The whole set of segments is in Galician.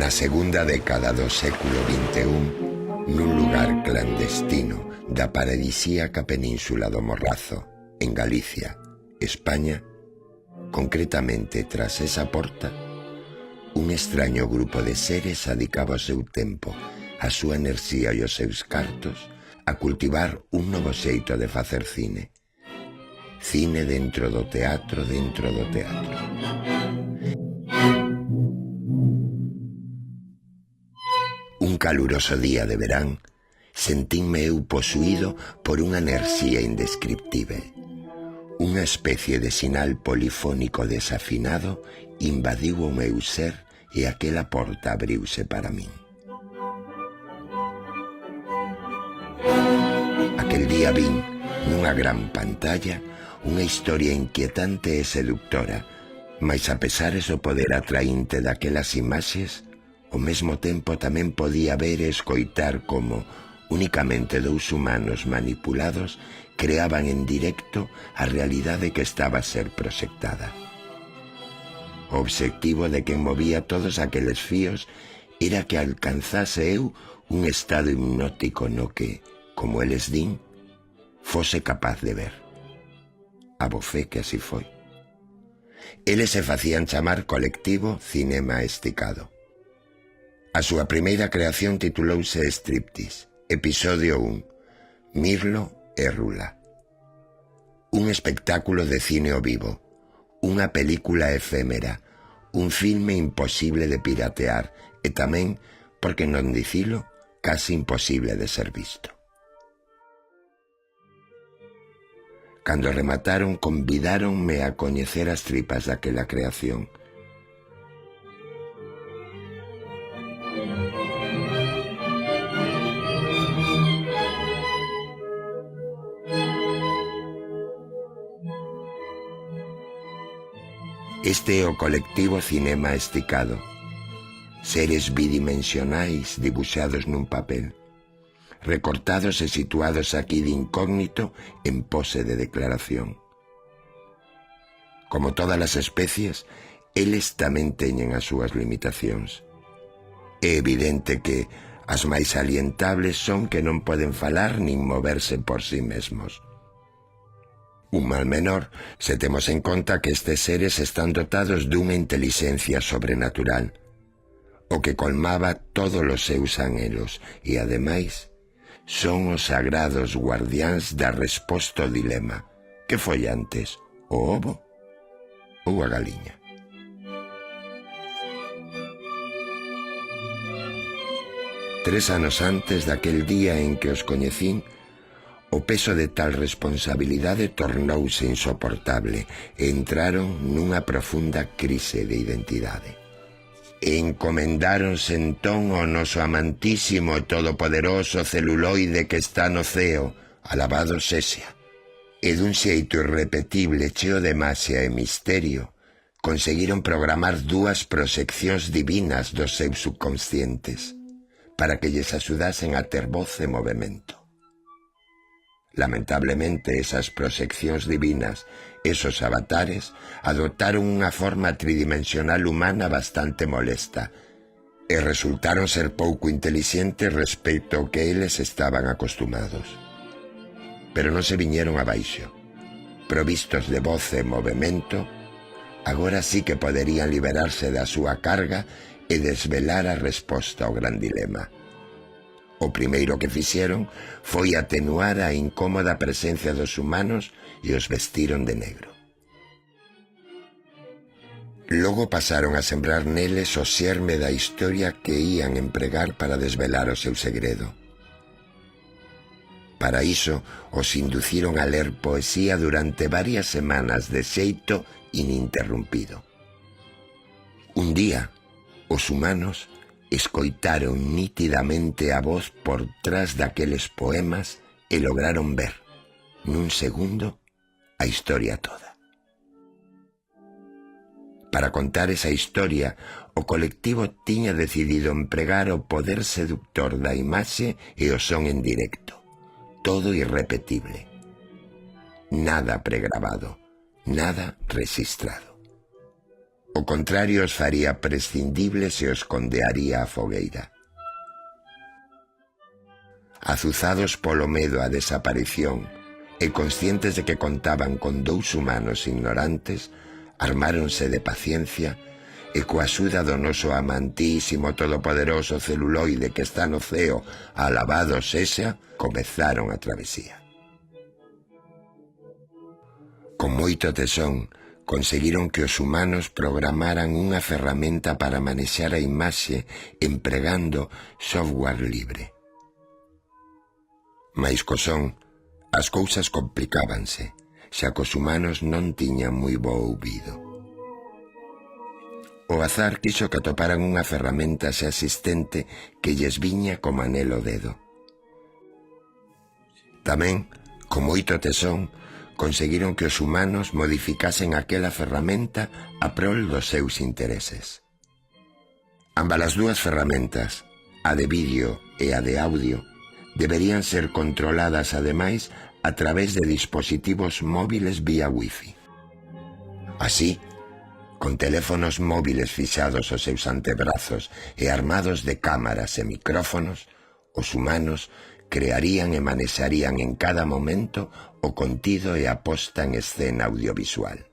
Na segunda década do século XXI, nun lugar clandestino da paradisíaca península do Morrazo, en Galicia, España, concretamente tras esa porta, un extraño grupo de seres adicaba o seu tempo, a súa enerxía e os seus cartos a cultivar un novo xeito de facer cine. Cine dentro do teatro, dentro do teatro. Un caluroso día de verán, sentínme eu posuído por unha enerxía indescriptível. Unha especie de sinal polifónico desafinado invadiu o meu ser e aquela porta abriuse para min. Aquel día vin, nunha gran pantalla, unha historia inquietante e seductora, mais a pesares do poder atraínte daquelas imaxes, ao mesmo tempo tamén podía ver e escoitar como únicamente dous humanos manipulados creaban en directo a realidade que estaba a ser proxectada. O obxectivo de quen movía todos aqueles fíos era que alcanzase eu un estado hipnótico no que, como eles din, fose capaz de ver. Abofé que así foi. Eles se facían chamar Colectivo Cinema Esticado. A súa primeira creación titulouse Striptease, episodio 1, Mirlo e Rula. Un espectáculo de cine ao vivo, unha película efémera, un filme imposible de piratear e tamén, por que non dicilo, casi imposible de ser visto. Cando remataron, convidáronme a coñecer as tripas daquela creación. Este é o Colectivo Cinema Esticado. Seres bidimensionais dibuixados nun papel, recortados e situados aquí de incógnito en pose de declaración. Como todas as especies, eles tamén teñen as súas limitacións. É evidente que as máis salientables son que non poden falar nin moverse por sí mesmos. Un mal menor se temos en conta que estes seres están dotados dunha intelixencia sobrenatural, o que colmaba todos os seus anhelos e, ademais, son os sagrados guardiáns da resposta ao dilema. Que foi antes, o ovo ou a galiña? Tres anos antes daquel día en que os coñecín, o peso de tal responsabilidade tornouse insoportable e entraron nunha profunda crise de identidade. Encomendáronse entón ao noso amantísimo e todopoderoso celuloide que está no ceo, alabado sexa, e dun xeito irrepetible cheo de maxia e misterio, conseguiron programar dúas proxeccións divinas dos seus subconscientes para que lles axudasen a ter voz e movimento. Lamentablemente, esas proxeccións divinas, esos avatares, adoptaron unha forma tridimensional humana bastante molesta e resultaron ser pouco intelixentes respecto ao que eles estaban acostumados. Pero non se viñeron abaixo. Provistos de voz e movimento, agora sí que poderían liberarse da súa carga e desvelar a resposta ao gran dilema. O primeiro que fixeron foi atenuar a incómoda presencia dos humanos e os vestiron de negro. Logo pasaron a sembrar neles o xerme da historia que ían empregar para desvelar o seu segredo. Para iso, os induciron a ler poesía durante varias semanas de xeito ininterrumpido. Un día, os humanos escoitaron nítidamente a voz por trás daqueles poemas e lograron ver, nun segundo, a historia toda. Para contar esa historia, o colectivo tiña decidido empregar o poder seductor da imaxe e o son en directo. Todo irrepetible. Nada pregrabado, nada registrado. O contrario os faría prescindibles e os condearía a fogueira. Azuzados polo medo á desaparición e conscientes de que contaban con 2 humanos ignorantes, armáronse de paciencia e coa axuda do noso amantísimo todopoderoso celuloide que está no ceo, alabado sexa, comezaron a travesía. Con moito tesón, conseguiron que os humanos programaran unha ferramenta para manexar a imaxe empregando software libre. Mais co son, as cousas complicábanse, xa que os humanos non tiñan moi bo ouvido. O azar quixo que atoparan unha ferramenta xa existente que lles viña como anel ao dedo. Tamén, con moito tesón, conseguiron que os humanos modificasen aquela ferramenta a prol dos seus intereses. Ambas as dúas ferramentas, a de vídeo e a de audio, deberían ser controladas ademais a través de dispositivos móviles vía wifi. Así, con teléfonos móviles fixados aos seus antebrazos e armados de cámaras e micrófonos, os humanos crearían e manexarían en cada momento o contido e a posta en escena audiovisual.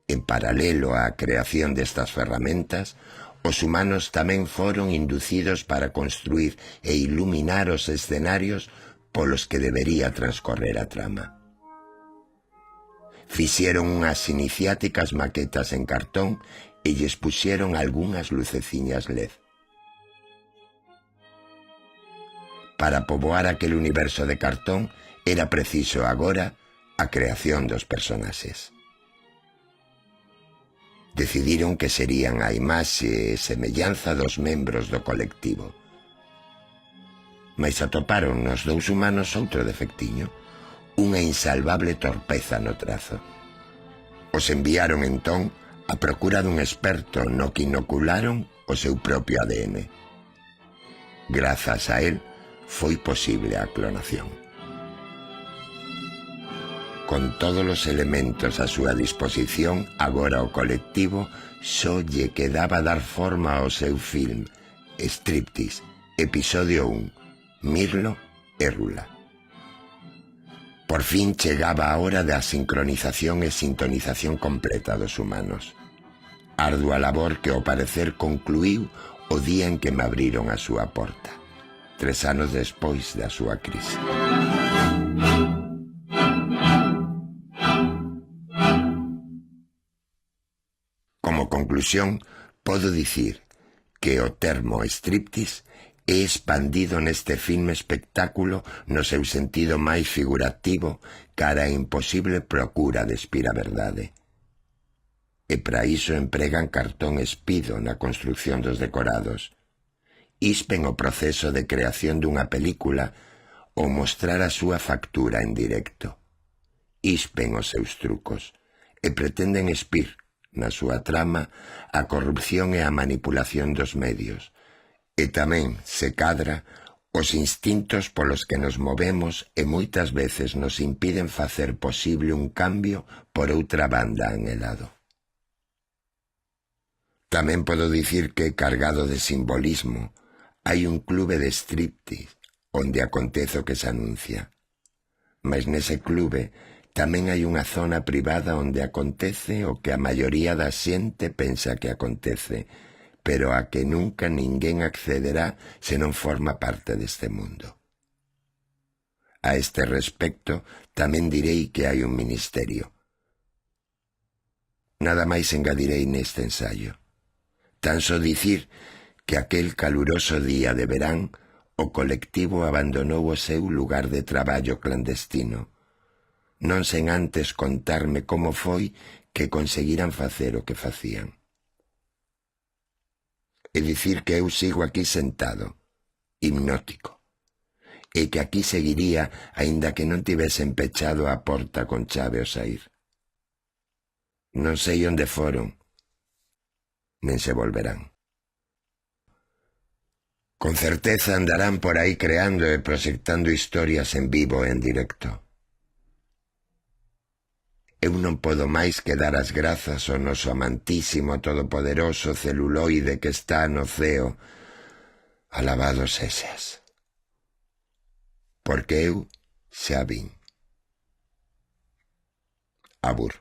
En paralelo á creación destas ferramentas, os humanos tamén foron inducidos para construir e iluminar os escenarios polos que debería transcorrer a trama. Fixeron unhas iniciáticas maquetas en cartón e lles puxeron algunhas luceciñas LED. Para poboar aquel universo de cartón era preciso agora a creación dos personaxes. Decidiron que serían a imaxe e semellanza dos membros do colectivo. Mais atoparon nos 2 humanos outro defectiño, unha insalvable torpeza no trazo. Os enviaron entón a procura dun experto no que inocularon o seu propio ADN. Grazas a él foi posible a clonación. Con todos os elementos a súa disposición, agora o colectivo só lle quedaba dar forma ao seu film Striptease, episodio 1, Mirlo e Rula. Por fin chegaba a hora da sincronización e sintonización completa dos humanos. Ardua labor que ao parecer concluíu o día en que me abriron a súa porta, 3 anos despois da súa crise. Como conclusión, podo dicir que o termo striptease é expandido neste filme espectáculo no seu sentido máis figurativo cara a imposible procura de espir a verdade. E para iso empregan cartón espido na construción dos decorados. Ispen o proceso de creación dunha película ou mostrar a súa factura en directo. Ispen os seus trucos e pretenden espir na súa trama a corrupción e a manipulación dos medios, e tamén, se cadra, os instintos polos que nos movemos e moitas veces nos impiden facer posible un cambio por outra banda anhelado. Tamén podo dicir que, cargado de simbolismo, hai un clube de striptease onde acontece o que se anuncia. Mas nese clube tamén hai unha zona privada onde acontece o que a maioría da xente pensa que acontece, pero a que nunca ninguén accederá se non forma parte deste mundo. A este respecto, tamén direi que hai un ministerio. Nada máis engadirei neste ensaio. Tan só dicir que aquel caluroso día de verán o colectivo abandonou o seu lugar de traballo clandestino, non sen antes contarme como foi que conseguiran facer o que facían. e dicir que eu sigo aquí sentado, hipnótico, e que aquí seguiría aínda que non tivesen pechado a porta con chave ao saír. Non sei onde foron, nen se volverán. Con certeza andarán por aí creando e proxectando historias en vivo e en directo. Eu non podo máis que dar as grazas ao noso amantísimo todopoderoso celuloide que está no ceo. Alabado sexas. Porque eu xa vin. Abur.